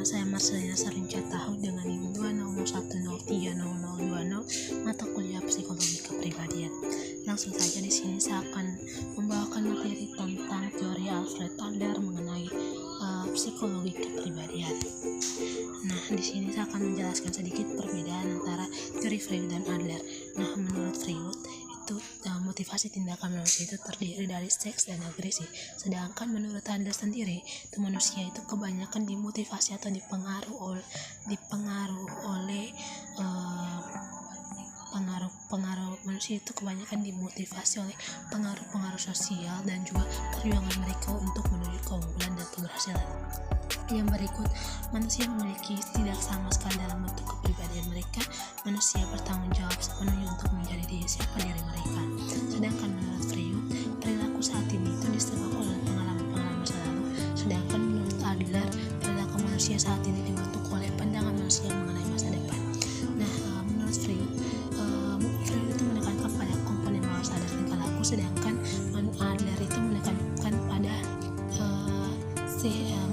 saya Marcelina Sarinca Tahu dengan NIM 201030020 mata kuliah Psikologi Kepribadian. Langsung saja di sini saya akan membawakan materi tentang teori Alfred Adler mengenai psikologi kepribadian. Nah, di sini saya akan menjelaskan sedikit perbedaan antara teori Freud dan Adler. Nah, menurut Freud itu motivasi tindakan manusia itu terdiri dari seks dan agresi. Sedangkan menurut Adler sendiri, itu manusia itu kebanyakan dimotivasi atau dipengaruhi oleh pengaruh manusia itu kebanyakan dimotivasi oleh pengaruh sosial dan juga perjuangan mereka untuk menuju keunggulan dan keberhasilan. Yang berikut, manusia memiliki tidak sama sekali dalam bentuk kepribadian mereka. Manusia bertanggung jawab sepenuhnya untuk menjadi siapa diri mereka. Sedangkan menurut Freud, perilaku saat ini itu disebabkan oleh pengalaman masa lalu. Sedangkan menurut Adler, perilaku manusia saat ini dibentuk oleh pandangan manusia mengenai masa depan. Nah, menurut Freud itu menekankan pada komponen bawah sadar tingkah laku, sedangkan Adler itu menekankan pada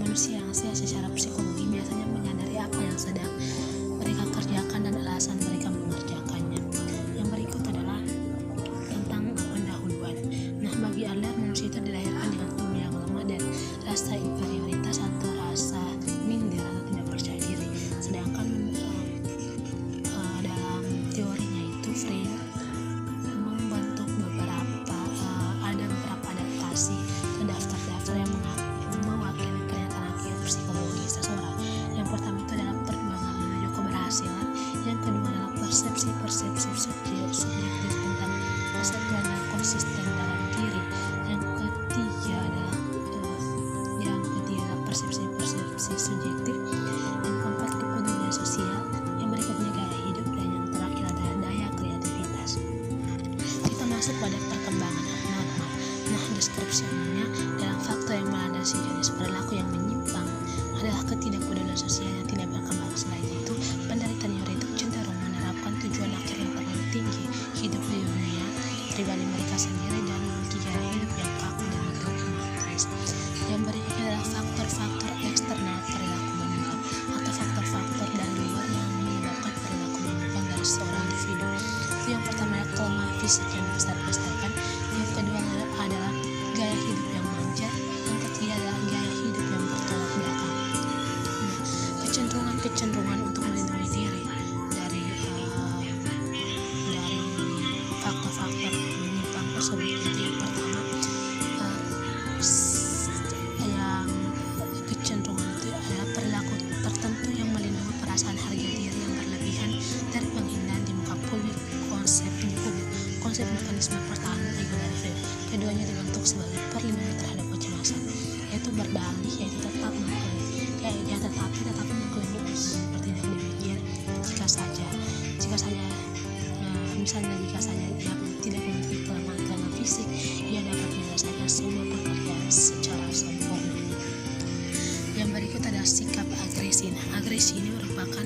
manusia yang secara psikologi biasanya menyadari apa yang sedang mereka kerjakan dan alasan mereka mengerjakannya. Yang berikut adalah tentang pendahuluan. Nah, bagi Adler, manusia itu dilahirkan dengan tubuh yang lemah dan rasa inferioritas atau rasa minder atau tidak percaya diri. Sedangkan dalam teorinya itu Freud membentuk beberapa adaptasi dan daftar-daftar yang mewakili pernyataan akibat psikologi seseorang. Yang pertama itu adalah perjuangan menuju keberhasilan. Yang kedua adalah persepsi subjektif tentang kesatuan dan konsisten dalam diri. Yang ketiga adalah persepsi subjektif. Yang keempat, kepedulian sosial. Yang berikutnya gaya hidup, dan yang terakhir adalah daya kreativitas. Kita masuk pada perkembangan abnormal. Nah, deskripsinya dalam faktor yang melandasi jenis perilaku yang menyimpang adalah ketidakpedulian sosial yang tidak berkembang. Selain itu, penderita neurotik cenderung menerapkan tujuan akhir yang terlalu tinggi, hidup di dunia pribadi mereka sendiri, dan memiliki gaya hidup yang kaku dan otoritarianis. Yang berikutnya adalah faktor-faktor eksternal perilaku menyimpang atau faktor-faktor dari luar yang menyebabkan perilaku menyimpang dari seorang individu. Yang pertama adalah kelemahan fisik yang dibesar-besarkan. Yang kedua adalah gaya hidup yang manja. Yang ketiga adalah gaya hidup yang bertolak belakang. Nah, kecenderungan untuk melindungi diri dari faktor-faktor menyimpang tersebut itu yang pertama, yang kecenderungan itu adalah perilaku tertentu yang melindungi perasaan harga diri yang berlebihan dari penghinaan di muka publik, konsep mekanisme pertahanan ego dari Freud. Keduanya dibentuk sebagai perlindungan terhadap kecemasan, yaitu berdalih, yaitu tetap mengklaim, tetapi mengklaim bertindak demikian jika saja dia tidak memiliki kelemahan fisik, ia dapat menyelesaikan semua pekerjaan secara sempurna. Yang berikut adalah sikap agresi. Nah, agresi ini merupakan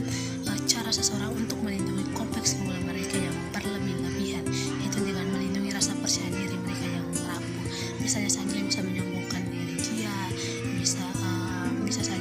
cara seseorang untuk melindungi kompleks ego mereka yang berlebih-lebihan, yaitu dengan melindungi rasa percaya diri mereka yang rapuh. Misalnya saja bisa menyombongkan diri dia, bisa saja